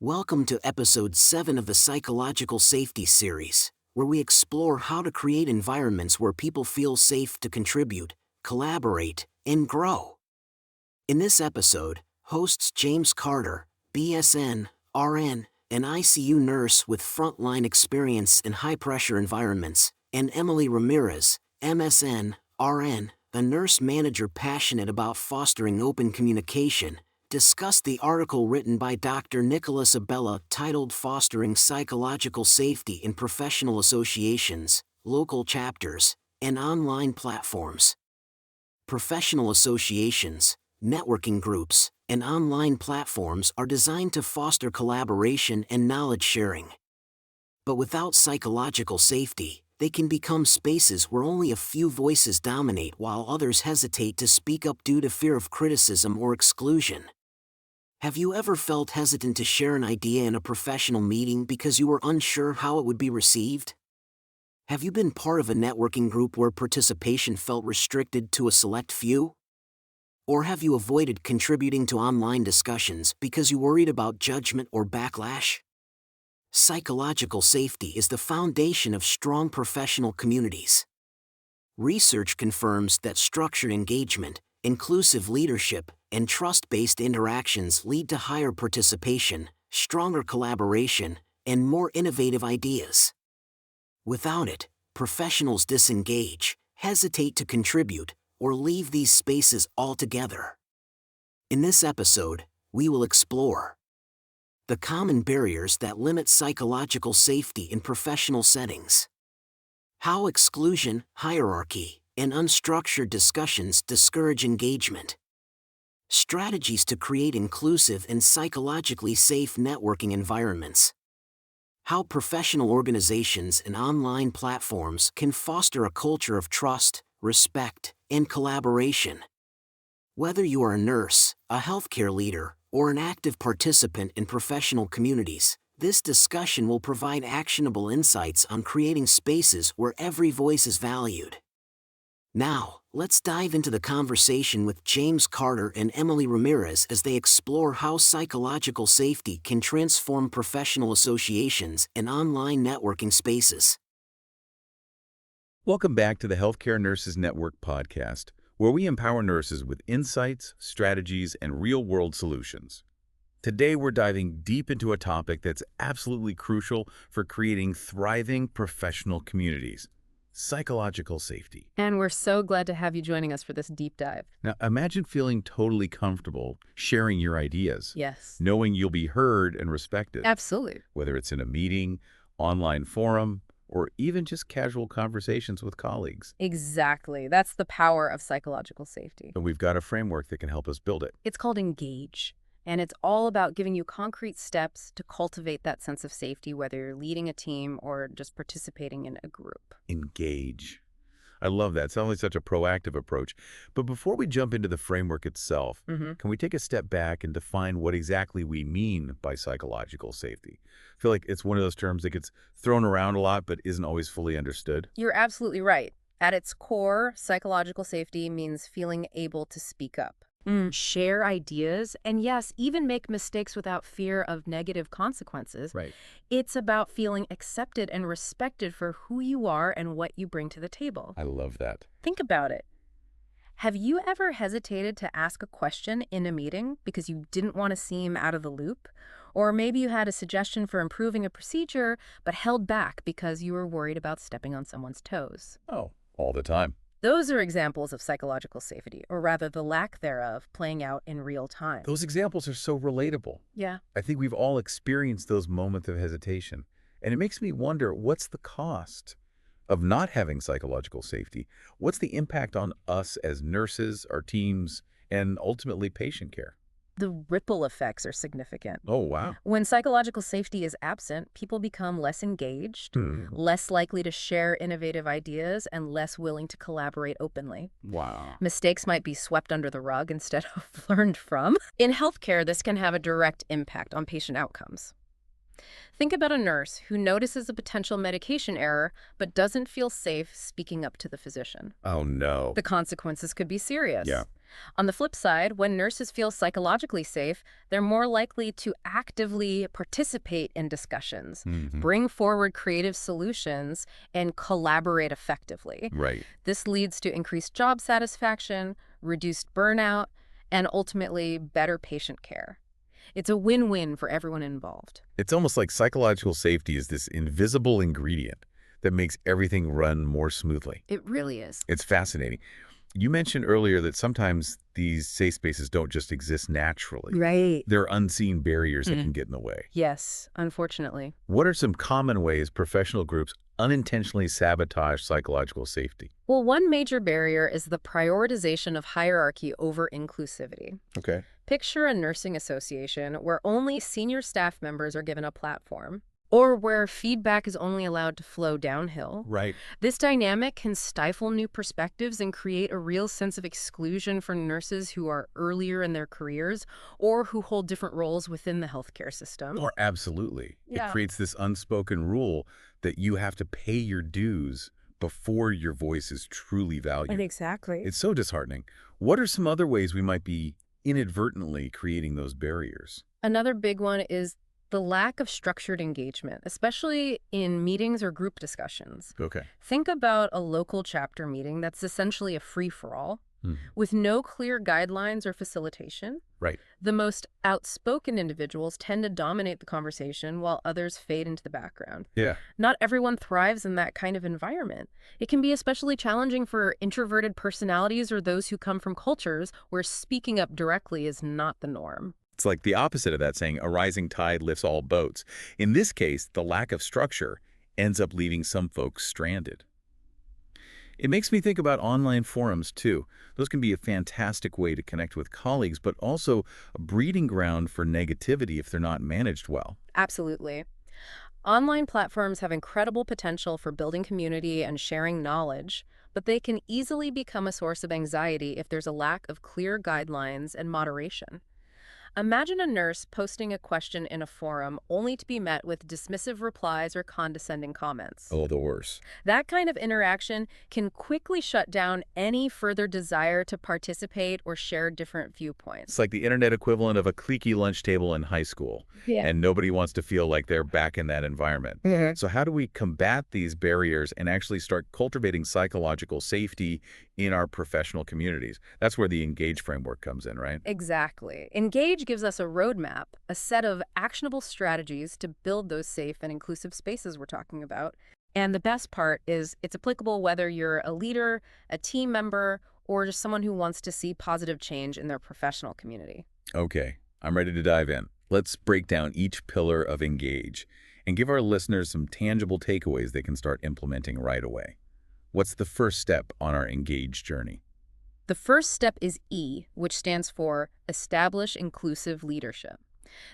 Welcome to Episode 7 of the Psychological Safety series, where we explore how to create environments where people feel safe to contribute, collaborate, and grow. In this episode, hosts James Carter, BSN, RN, an ICU nurse with frontline experience in high-pressure environments, and Emily Ramirez, MSN, RN, a nurse manager passionate about fostering open communication, discuss the article written by Dr. Nicolas Abella titled Fostering Psychological Safety in Professional Associations, Local Chapters, and Online Platforms. Professional associations, networking groups, and online platforms are designed to foster collaboration and knowledge sharing. But without psychological safety, they can become spaces where only a few voices dominate while others hesitate to speak up due to fear of criticism or exclusion. Have you ever felt hesitant to share an idea in a professional meeting because you were unsure how it would be received? Have you been part of a networking group where participation felt restricted to a select few? Or have you avoided contributing to online discussions because you worried about judgment or backlash? Psychological safety is the foundation of strong professional communities. Research confirms that structured engagement, inclusive leadership, and trust-based interactions lead to higher participation, stronger collaboration, and more innovative ideas. Without it, professionals disengage, hesitate to contribute, or leave these spaces altogether. In this episode, we will explore the common barriers that limit psychological safety in professional settings, how exclusion, hierarchy, and unstructured discussions discourage engagement, strategies to create inclusive and psychologically safe networking environments, how professional organizations and online platforms can foster a culture of trust, respect, and collaboration. Whether you are a nurse, a healthcare leader, or an active participant in professional communities, this discussion will provide actionable insights on creating spaces where every voice is valued. Now, let's dive into the conversation with James Carter and Emily Ramirez as they explore how psychological safety can transform professional associations and online networking spaces. Welcome back to the Healthcare Nurses Network podcast, where we empower nurses with insights, strategies, and real-world solutions. Today, we're diving deep into a topic that's absolutely crucial for creating thriving professional communities: psychological safety. And we're so glad to have you joining us for this deep dive. Now, imagine feeling totally comfortable sharing your ideas, Yes. knowing you'll be heard and respected, Absolutely. whether it's in a meeting, online forum, or even just casual conversations with colleagues. Exactly. That's the power of psychological safety. And we've got a framework that can help us build it. It's called Engage, and it's all about giving you concrete steps to cultivate that sense of safety, whether you're leading a team or just participating in a group. Engage. I love that. Sounds like such a proactive approach. But before we jump into the framework itself, can we take a step back and define what exactly we mean by psychological safety? I feel like it's one of those terms that gets thrown around a lot but isn't always fully understood. You're absolutely right. At its core, psychological safety means feeling able to speak up, share ideas, and yes, even make mistakes without fear of negative consequences. Right. It's about feeling accepted and respected for who you are and what you bring to the table. I love that. Think about it. Have you ever hesitated to ask a question in a meeting because you didn't want to seem out of the loop? Or maybe you had a suggestion for improving a procedure, but held back because you were worried about stepping on someone's toes. Oh, all the time. Those are examples of psychological safety, or rather the lack thereof, playing out in real time. Those examples are so relatable. Yeah. I think we've all experienced those moments of hesitation. And it makes me wonder, what's the cost of not having psychological safety? What's the impact on us as nurses, our teams, and ultimately patient care? The ripple effects are significant. Oh, wow. When psychological safety is absent, people become less engaged, less likely to share innovative ideas, and less willing to collaborate openly. Wow. Mistakes might be swept under the rug instead of learned from. In healthcare, this can have a direct impact on patient outcomes. Think about a nurse who notices a potential medication error but doesn't feel safe speaking up to the physician. Oh, no. The consequences could be serious. Yeah. On the flip side, when nurses feel psychologically safe, they're more likely to actively participate in discussions, Hmm. bring forward creative solutions, and collaborate effectively. Right. This leads to increased job satisfaction, reduced burnout, and ultimately better patient care. It's a win-win for everyone involved. It's almost like psychological safety is this invisible ingredient that makes everything run more smoothly. It really is. It's fascinating. You mentioned earlier that sometimes these safe spaces don't just exist naturally. Right. There are unseen barriers that can get in the way. Yes, unfortunately. What are some common ways professional groups unintentionally sabotage psychological safety? Well, one major barrier is the prioritization of hierarchy over inclusivity. Okay. Picture a nursing association where only senior staff members are given a platform, or where feedback is only allowed to flow downhill. Right. This dynamic can stifle new perspectives and create a real sense of exclusion for nurses who are earlier in their careers or who hold different roles within the healthcare system. Or absolutely. Yeah. It creates this unspoken rule that you have to pay your dues before your voice is truly valued. Exactly. It's so disheartening. What are some other ways we might be inadvertently creating those barriers? Another big one is the lack of structured engagement, especially in meetings or group discussions. Okay. Think about a local chapter meeting that's essentially a free-for-all, with no clear guidelines or facilitation. Right. The most outspoken individuals tend to dominate the conversation while others fade into the background. Yeah. Not everyone thrives in that kind of environment. It can be especially challenging for introverted personalities or those who come from cultures where speaking up directly is not the norm. It's like the opposite of that saying, a rising tide lifts all boats. In this case, the lack of structure ends up leaving some folks stranded. It makes me think about online forums, too. Those can be a fantastic way to connect with colleagues, but also a breeding ground for negativity if they're not managed well. Absolutely. Online platforms have incredible potential for building community and sharing knowledge, but they can easily become a source of anxiety if there's a lack of clear guidelines and moderation. Imagine a nurse posting a question in a forum only to be met with dismissive replies or condescending comments. Oh, the worst. That kind of interaction can quickly shut down any further desire to participate or share different viewpoints. It's like the internet equivalent of a cliquey lunch table in high school. Yeah. And nobody wants to feel like they're back in that environment. So how do we combat these barriers and actually start cultivating psychological safety in our professional communities? That's where the Engage framework comes in, right? Exactly. Engage gives us a roadmap, a set of actionable strategies to build those safe and inclusive spaces we're talking about. And the best part is it's applicable whether you're a leader, a team member, or just someone who wants to see positive change in their professional community. Okay, I'm ready to dive in. Let's break down each pillar of Engage and give our listeners some tangible takeaways they can start implementing right away. What's the first step on our Engage journey? The first step is E, which stands for Establish Inclusive Leadership.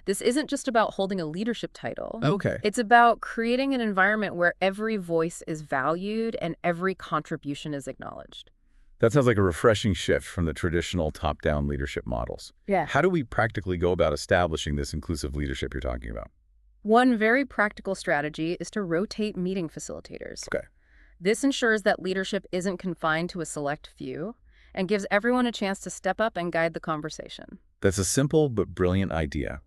This isn't just about holding a leadership title. Okay. It's about creating an environment where every voice is valued and every contribution is acknowledged. That sounds like a refreshing shift from the traditional top-down leadership models. Yeah. How do we practically go about establishing this inclusive leadership you're talking about? One very practical strategy is to rotate meeting facilitators. Okay. This ensures that leadership isn't confined to a select few and gives everyone a chance to step up and guide the conversation. That's a simple but brilliant idea.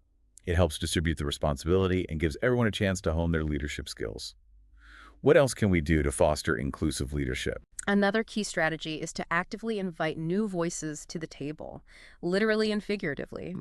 It helps distribute the responsibility and gives everyone a chance to hone their leadership skills. What else can we do to foster inclusive leadership? Another key strategy is to actively invite new voices to the table, literally and figuratively.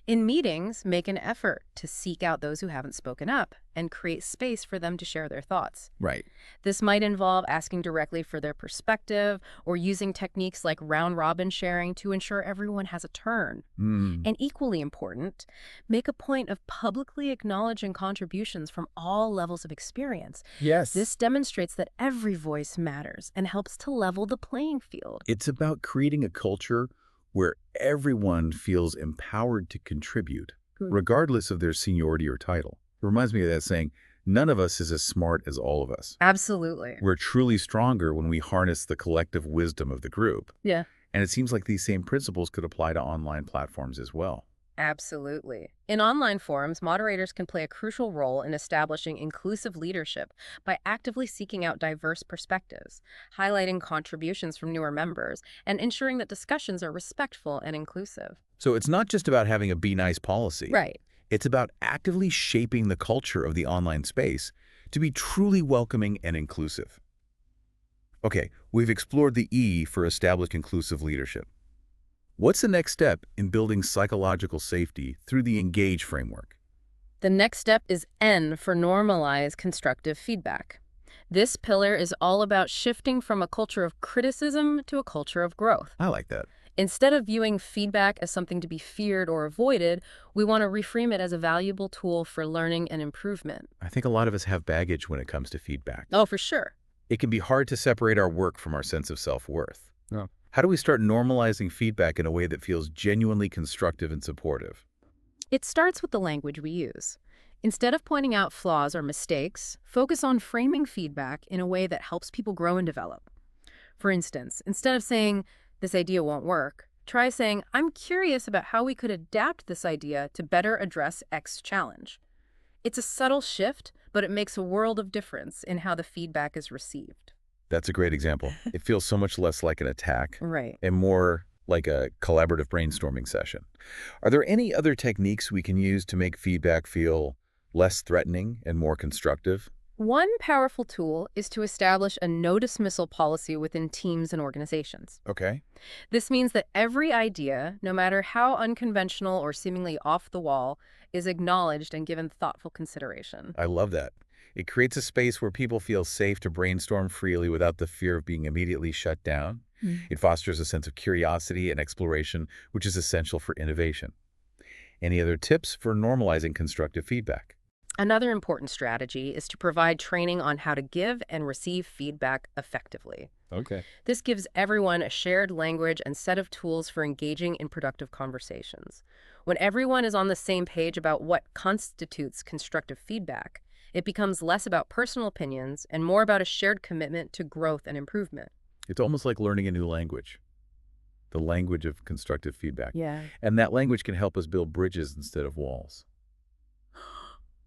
In meetings, make an effort to seek out those who haven't spoken up and create space for them to share their thoughts. Right. This might involve asking directly for their perspective or using techniques like round-robin sharing to ensure everyone has a turn. And equally important, make a point of publicly acknowledging contributions from all levels of experience. Yes. This demonstrates that every voice matters and helps to level the playing field. It's about creating a culture where everyone feels empowered to contribute, regardless of their seniority or title. It reminds me of that saying, none of us is as smart as all of us. Absolutely. We're truly stronger when we harness the collective wisdom of the group. Yeah. And it seems like these same principles could apply to online platforms as well. Absolutely. In online forums, moderators can play a crucial role in establishing inclusive leadership by actively seeking out diverse perspectives, highlighting contributions from newer members, and ensuring that discussions are respectful and inclusive. So it's not just about having a be nice policy. Right. It's about actively shaping the culture of the online space to be truly welcoming and inclusive. Okay, we've explored the E for established inclusive leadership. What's the next step in building psychological safety through the Engage framework? The next step is N for normalize constructive feedback. This pillar is all about shifting from a culture of criticism to a culture of growth. I like that. Instead of viewing feedback as something to be feared or avoided, we want to reframe it as a valuable tool for learning and improvement. I think a lot of us have baggage when it comes to feedback. Oh, for sure. It can be hard to separate our work from our sense of self-worth. Yeah. How do we start normalizing feedback in a way that feels genuinely constructive and supportive? It starts with the language we use. Instead of pointing out flaws or mistakes, focus on framing feedback in a way that helps people grow and develop. For instance, instead of saying, "This idea won't work," try saying, "I'm curious about how we could adapt this idea to better address X challenge." It's a subtle shift, but it makes a world of difference in how the feedback is received. That's a great example. It feels so much less like an attack Right. and more like a collaborative brainstorming session. Are there any other techniques we can use to make feedback feel less threatening and more constructive? One powerful tool is to establish a no dismissal policy within teams and organizations. Okay. This means that every idea, no matter how unconventional or seemingly off the wall, is acknowledged and given thoughtful consideration. I love that. It creates a space where people feel safe to brainstorm freely without the fear of being immediately shut down. It fosters a sense of curiosity and exploration, which is essential for innovation. Any other tips for normalizing constructive feedback? Another important strategy is to provide training on how to give and receive feedback effectively. Okay. This gives everyone a shared language and set of tools for engaging in productive conversations. When everyone is on the same page about what constitutes constructive feedback, it becomes less about personal opinions and more about a shared commitment to growth and improvement. It's almost like learning a new language, the language of constructive feedback. Yeah. And that language can help us build bridges instead of walls.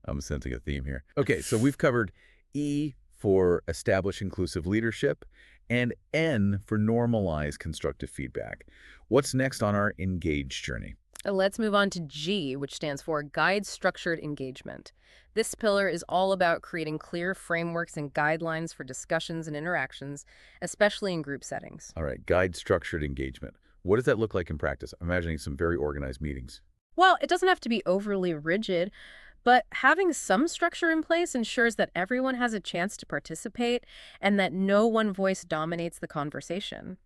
I'm sensing a theme here. Okay, so we've covered E for establish inclusive leadership and N for normalize constructive feedback. What's next on our Engage journey? Let's move on to G, which stands for Guide Structured Engagement. This pillar is all about creating clear frameworks and guidelines for discussions and interactions, especially in group settings. All right, guide structured engagement. What does that look like in practice? I'm imagining some very organized meetings. Well, it doesn't have to be overly rigid, but having some structure in place ensures that everyone has a chance to participate and that no one voice dominates the conversation.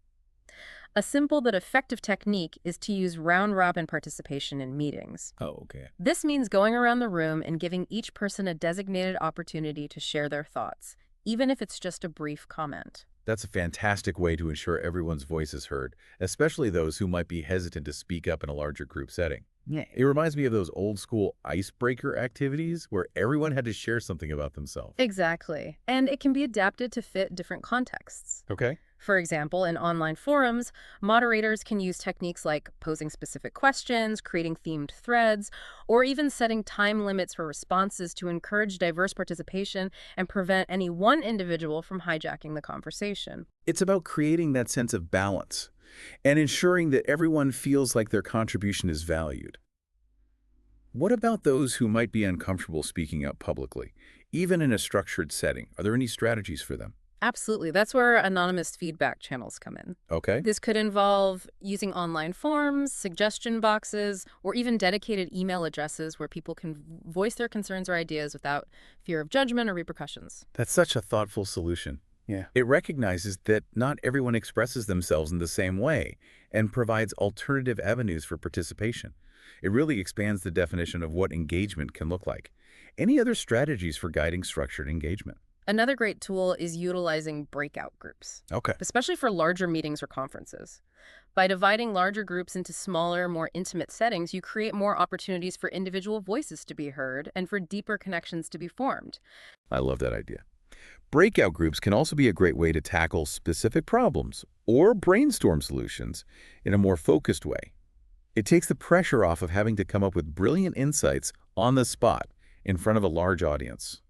A simple but effective technique is to use round-robin participation in meetings. Oh, okay. This means going around the room and giving each person a designated opportunity to share their thoughts, even if it's just a brief comment. That's a fantastic way to ensure everyone's voice is heard, especially those who might be hesitant to speak up in a larger group setting. Yeah. It reminds me of those old school icebreaker activities where everyone had to share something about themselves. Exactly. And it can be adapted to fit different contexts. Okay. For example, in online forums, moderators can use techniques like posing specific questions, creating themed threads, or even setting time limits for responses to encourage diverse participation and prevent any one individual from hijacking the conversation. It's about creating that sense of balance and ensuring that everyone feels like their contribution is valued. What about those who might be uncomfortable speaking out publicly, even in a structured setting? Are there any strategies for them? Absolutely. That's where anonymous feedback channels come in. Okay. This could involve using online forms, suggestion boxes, or even dedicated email addresses where people can voice their concerns or ideas without fear of judgment or repercussions. That's such a thoughtful solution. Yeah. It recognizes that not everyone expresses themselves in the same way and provides alternative avenues for participation. It really expands the definition of what engagement can look like. Any other strategies for guiding structured engagement? Another great tool is utilizing breakout groups, Okay. especially for larger meetings or conferences. By dividing larger groups into smaller, more intimate settings, you create more opportunities for individual voices to be heard and for deeper connections to be formed. I love that idea. Breakout groups can also be a great way to tackle specific problems or brainstorm solutions in a more focused way. It takes the pressure off of having to come up with brilliant insights on the spot in front of a large audience.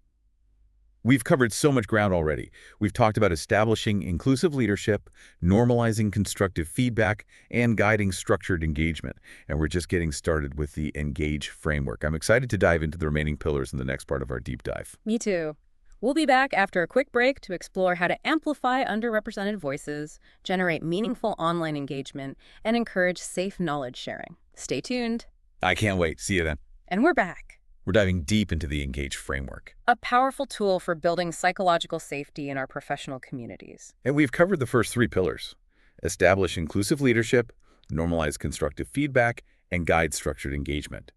We've covered so much ground already. We've talked about establishing inclusive leadership, normalizing constructive feedback, and guiding structured engagement. And we're just getting started with the Engage framework. I'm excited to dive into the remaining pillars in the next part of our deep dive. Me too. We'll be back after a quick break to explore how to amplify underrepresented voices, generate meaningful online engagement, and encourage safe knowledge sharing. Stay tuned. I can't wait. See you then. And we're back. We're diving deep into the Engage framework. A powerful tool for building psychological safety in our professional communities. And we've covered the first three pillars: establish inclusive leadership, normalize constructive feedback, and guide structured engagement.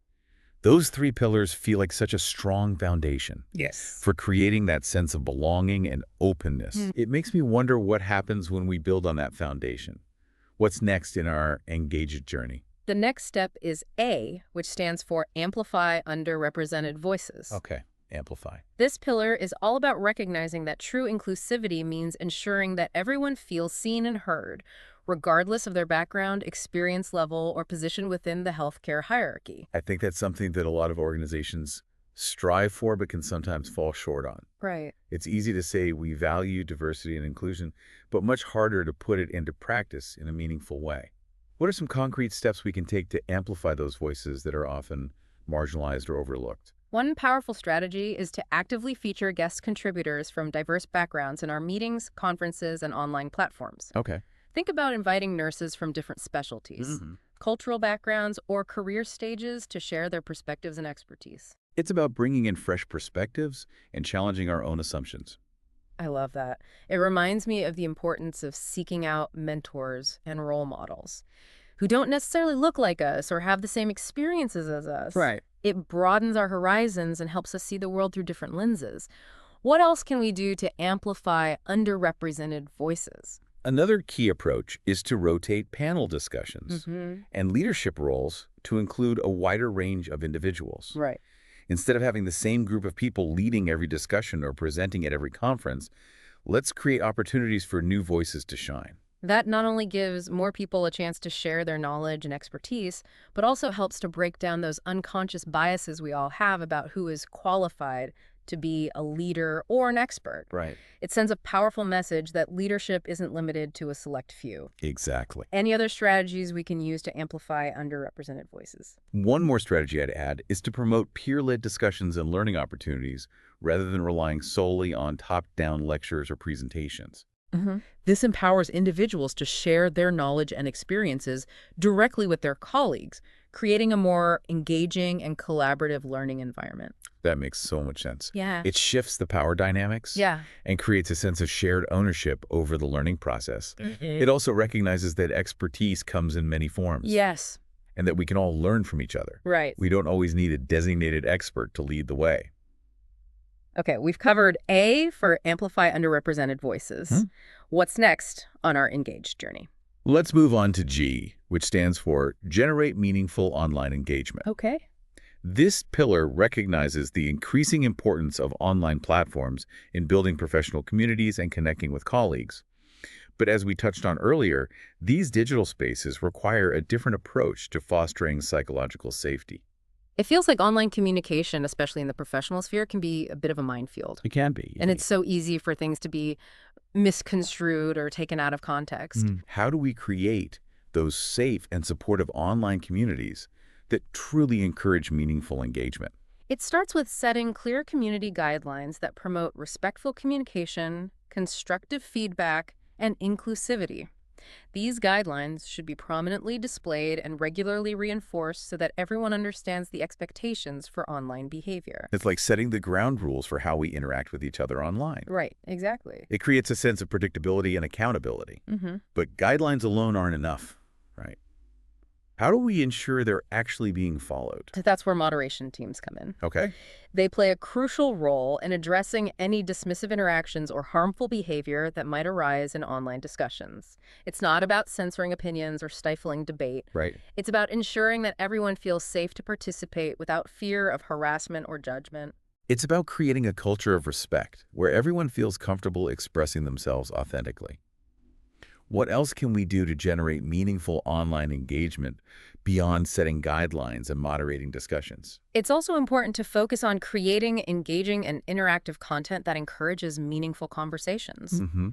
Those three pillars feel like such a strong foundation. Yes. For creating that sense of belonging and openness. It makes me wonder what happens when we build on that foundation. What's next in our Engage journey? The next step is A, which stands for Amplify Underrepresented Voices. Okay, amplify. This pillar is all about recognizing that true inclusivity means ensuring that everyone feels seen and heard, regardless of their background, experience level, or position within the healthcare hierarchy. I think that's something that a lot of organizations strive for but can sometimes fall short on. Right. It's easy to say we value diversity and inclusion, but much harder to put it into practice in a meaningful way. What are some concrete steps we can take to amplify those voices that are often marginalized or overlooked? One powerful strategy is to actively feature guest contributors from diverse backgrounds in our meetings, conferences, and online platforms. Okay. Think about inviting nurses from different specialties, cultural backgrounds, or career stages to share their perspectives and expertise. It's about bringing in fresh perspectives and challenging our own assumptions. I love that. It reminds me of the importance of seeking out mentors and role models who don't necessarily look like us or have the same experiences as us. Right. It broadens our horizons and helps us see the world through different lenses. What else can we do to amplify underrepresented voices? Another key approach is to rotate panel discussions and leadership roles to include a wider range of individuals. Right. Instead of having the same group of people leading every discussion or presenting at every conference, let's create opportunities for new voices to shine. That not only gives more people a chance to share their knowledge and expertise, but also helps to break down those unconscious biases we all have about who is qualified to be a leader or an expert. Right. It sends a powerful message that leadership isn't limited to a select few. Exactly. Any other strategies we can use to amplify underrepresented voices? One more strategy I'd add is to promote peer-led discussions and learning opportunities rather than relying solely on top-down lectures or presentations. This empowers individuals to share their knowledge and experiences directly with their colleagues, creating a more engaging and collaborative learning environment. That makes so much sense. Yeah. It shifts the power dynamics and creates a sense of shared ownership over the learning process. It also recognizes that expertise comes in many forms. Yes. And that we can all learn from each other. Right. We don't always need a designated expert to lead the way. Okay, we've covered A for amplify underrepresented voices. What's next on our Engage journey? Let's move on to G, which stands for Generate Meaningful Online Engagement. Okay. This pillar recognizes the increasing importance of online platforms in building professional communities and connecting with colleagues. But as we touched on earlier, these digital spaces require a different approach to fostering psychological safety. It feels like online communication, especially in the professional sphere, can be a bit of a minefield. It can be. And it's so easy for things to be misconstrued or taken out of context. How do we create those safe and supportive online communities that truly encourage meaningful engagement? It starts with setting clear community guidelines that promote respectful communication, constructive feedback, and inclusivity. These guidelines should be prominently displayed and regularly reinforced so that everyone understands the expectations for online behavior. It's like setting the ground rules for how we interact with each other online. Right, exactly. It creates a sense of predictability and accountability. But guidelines alone aren't enough, right? How do we ensure they're actually being followed? That's where moderation teams come in. Okay. They play a crucial role in addressing any dismissive interactions or harmful behavior that might arise in online discussions. It's not about censoring opinions or stifling debate. Right. It's about ensuring that everyone feels safe to participate without fear of harassment or judgment. It's about creating a culture of respect where everyone feels comfortable expressing themselves authentically. What else can we do to generate meaningful online engagement beyond setting guidelines and moderating discussions. It's also important to focus on creating engaging and interactive content that encourages meaningful conversations. Mm-hmm.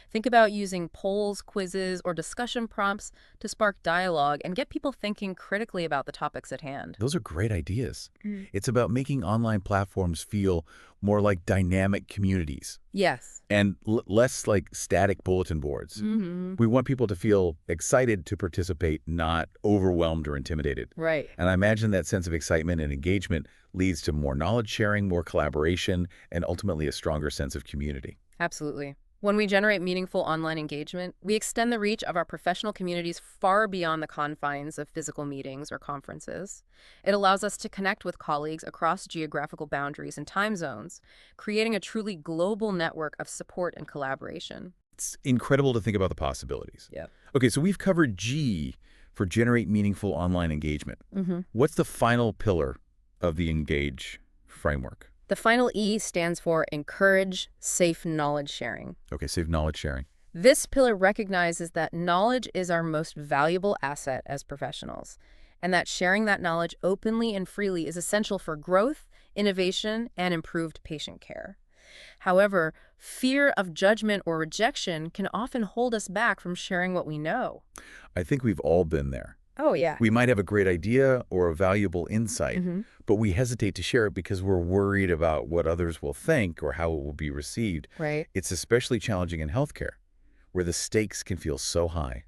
Think about using polls, quizzes, or discussion prompts to spark dialogue and get people thinking critically about the topics at hand. Those are great ideas. It's about making online platforms feel more like dynamic communities Yes. and less like static bulletin boards. Mm-hmm. We want people to feel excited to participate, not overwhelmed or intimidated. Right. And I imagine that sense of excitement and engagement leads to more knowledge sharing, more collaboration, and ultimately a stronger sense of community. Absolutely. When we generate meaningful online engagement, we extend the reach of our professional communities far beyond the confines of physical meetings or conferences. It allows us to connect with colleagues across geographical boundaries and time zones, creating a truly global network of support and collaboration. It's incredible to think about the possibilities. Yeah. Okay, so we've covered G for generate meaningful online engagement. What's the final pillar of the Engage framework? The final E stands for encourage safe knowledge sharing. Okay, safe knowledge sharing. This pillar recognizes that knowledge is our most valuable asset as professionals, and that sharing that knowledge openly and freely is essential for growth, innovation, and improved patient care. However, fear of judgment or rejection can often hold us back from sharing what we know. I think we've all been there. Oh, yeah. We might have a great idea or a valuable insight, but we hesitate to share it because we're worried about what others will think or how it will be received. Right. It's especially challenging in healthcare, where the stakes can feel so high.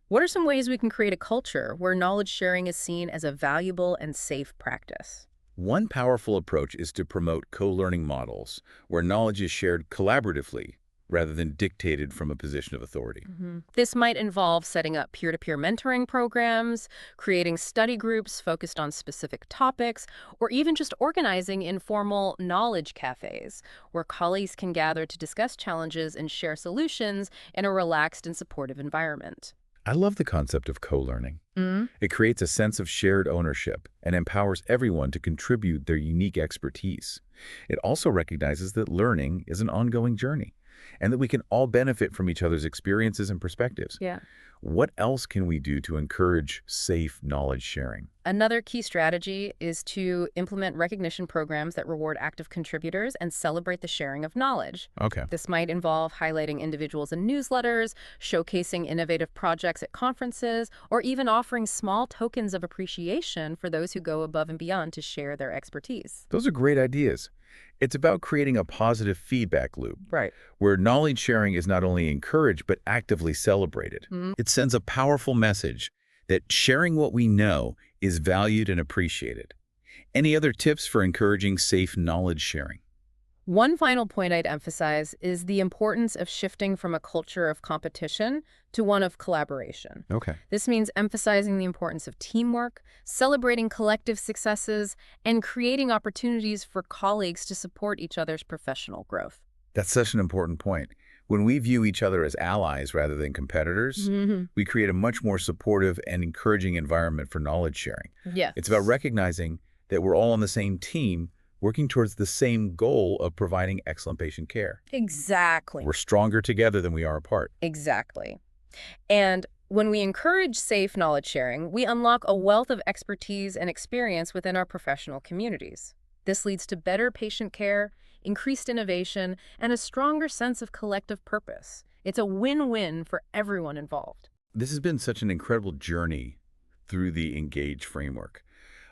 What are some ways we can create a culture where knowledge sharing is seen as a valuable and safe practice? One powerful approach is to promote co-learning models, where knowledge is shared collaboratively rather than dictated from a position of authority. This might involve setting up peer-to-peer mentoring programs, creating study groups focused on specific topics, or even just organizing informal knowledge cafes where colleagues can gather to discuss challenges and share solutions in a relaxed and supportive environment. I love the concept of co-learning. It creates a sense of shared ownership and empowers everyone to contribute their unique expertise. It also recognizes that learning is an ongoing journey, and that we can all benefit from each other's experiences and perspectives. Yeah. What else can we do to encourage safe knowledge sharing? Another key strategy is to implement recognition programs that reward active contributors and celebrate the sharing of knowledge. Okay. This might involve highlighting individuals in newsletters, showcasing innovative projects at conferences, or even offering small tokens of appreciation for those who go above and beyond to share their expertise. Those are great ideas. It's about creating a positive feedback loop, Right. where knowledge sharing is not only encouraged but actively celebrated. It sends a powerful message that sharing what we know is valued and appreciated. Any other tips for encouraging safe knowledge sharing? One final point I'd emphasize is the importance of shifting from a culture of competition to one of collaboration. Okay. This means emphasizing the importance of teamwork, celebrating collective successes, and creating opportunities for colleagues to support each other's professional growth. That's such an important point. When we view each other as allies rather than competitors, we create a much more supportive and encouraging environment for knowledge sharing. Yes. It's about recognizing that we're all on the same team, working towards the same goal of providing excellent patient care. Exactly. We're stronger together than we are apart. Exactly. And when we encourage safe knowledge sharing, we unlock a wealth of expertise and experience within our professional communities. This leads to better patient care, increased innovation, and a stronger sense of collective purpose. It's a win-win for everyone involved. This has been such an incredible journey through the Engage framework.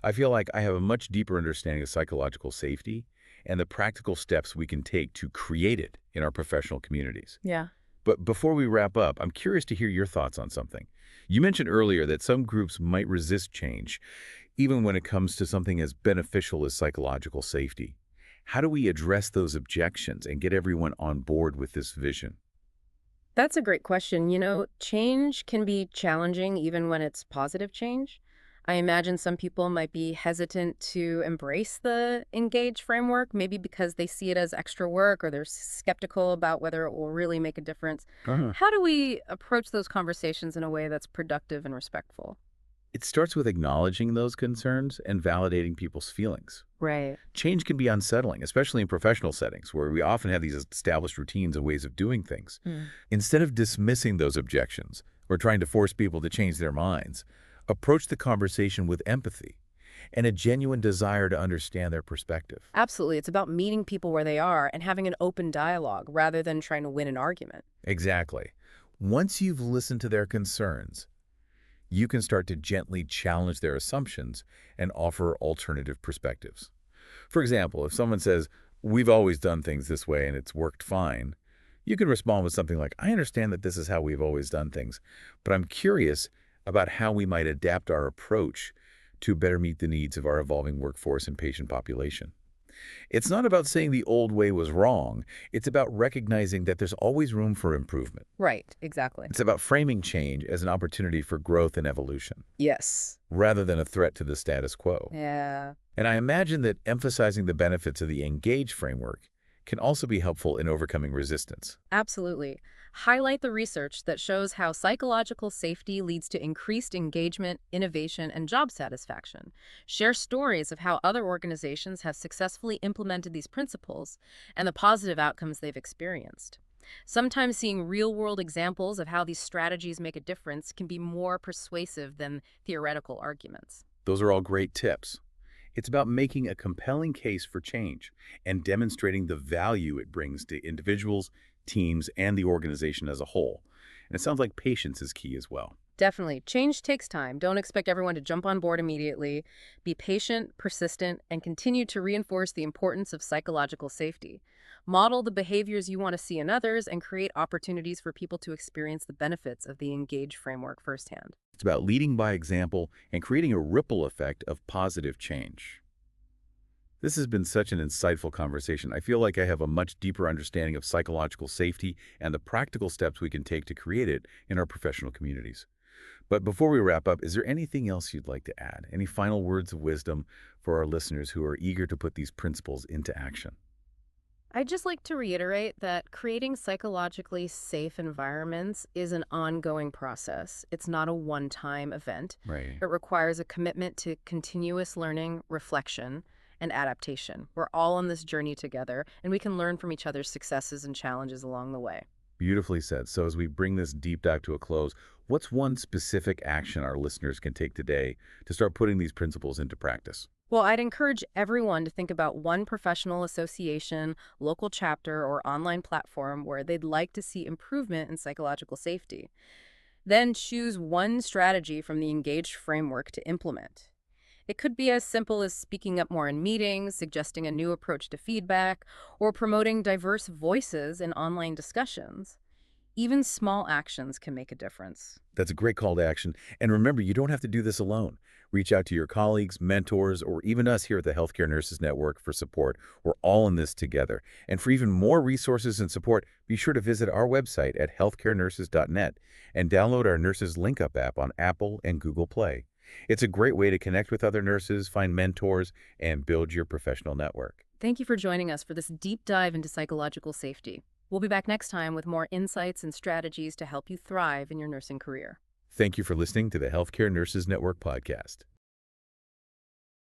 I feel like I have a much deeper understanding of psychological safety and the practical steps we can take to create it in our professional communities. Yeah. But before we wrap up, I'm curious to hear your thoughts on something. You mentioned earlier that some groups might resist change, even when it comes to something as beneficial as psychological safety. How do we address those objections and get everyone on board with this vision? That's a great question. You know, change can be challenging even when it's positive change. I imagine some people might be hesitant to embrace the Engage framework, maybe because they see it as extra work or they're skeptical about whether it will really make a difference. How do we approach those conversations in a way that's productive and respectful? It starts with acknowledging those concerns and validating people's feelings. Right. Change can be unsettling, especially in professional settings where we often have these established routines and ways of doing things. Instead of dismissing those objections or trying to force people to change their minds, Approach the conversation with empathy and a genuine desire to understand their perspective. Absolutely. It's about meeting people where they are and having an open dialogue rather than trying to win an argument. Exactly. Once you've listened to their concerns, you can start to gently challenge their assumptions and offer alternative perspectives. For example, if someone says, "We've always done things this way and it's worked fine," you can respond with something like, "I understand that this is how we've always done things, but I'm curious about how we might adapt our approach to better meet the needs of our evolving workforce and patient population." It's not about saying the old way was wrong. It's about recognizing that there's always room for improvement. Right, exactly. It's about framing change as an opportunity for growth and evolution, Yes. rather than a threat to the status quo. Yeah. And I imagine that emphasizing the benefits of the engage framework can also be helpful in overcoming resistance. Absolutely. Highlight the research that shows how psychological safety leads to increased engagement, innovation, and job satisfaction. Share stories of how other organizations have successfully implemented these principles and the positive outcomes they've experienced. Sometimes seeing real-world examples of how these strategies make a difference can be more persuasive than theoretical arguments. Those are all great tips. It's about making a compelling case for change and demonstrating the value it brings to individuals, teams, and the organization as a whole. And it sounds like patience is key as well. Definitely. Change takes time. Don't expect everyone to jump on board immediately. Be patient, persistent, and continue to reinforce the importance of psychological safety. Model the behaviors you want to see in others and create opportunities for people to experience the benefits of the Engage framework firsthand. It's about leading by example and creating a ripple effect of positive change. This has been such an insightful conversation. I feel like I have a much deeper understanding of psychological safety and the practical steps we can take to create it in our professional communities. But before we wrap up, is there anything else you'd like to add? Any final words of wisdom for our listeners who are eager to put these principles into action? I'd just like to reiterate that creating psychologically safe environments is an ongoing process. It's not a one-time event. Right. It requires a commitment to continuous learning, reflection, and adaptation. We're all on this journey together, and we can learn from each other's successes and challenges along the way. Beautifully said. So as we bring this deep dive to a close, what's one specific action our listeners can take today to start putting these principles into practice? Well, I'd encourage everyone to think about one professional association, local chapter, or online platform where they'd like to see improvement in psychological safety. Then choose one strategy from the Engage framework to implement. It could be as simple as speaking up more in meetings, suggesting a new approach to feedback, or promoting diverse voices in online discussions. Even small actions can make a difference. That's a great call to action. And remember, you don't have to do this alone. Reach out to your colleagues, mentors, or even us here at the Healthcare Nurses Network for support. We're all in this together. And for even more resources and support, be sure to visit our website at healthcarenurses.net and download our Nurses Link Up app on Apple and Google Play. It's a great way to connect with other nurses, find mentors, and build your professional network. Thank you for joining us for this deep dive into psychological safety. We'll be back next time with more insights and strategies to help you thrive in your nursing career. Thank you for listening to the Healthcare Nurses Network podcast.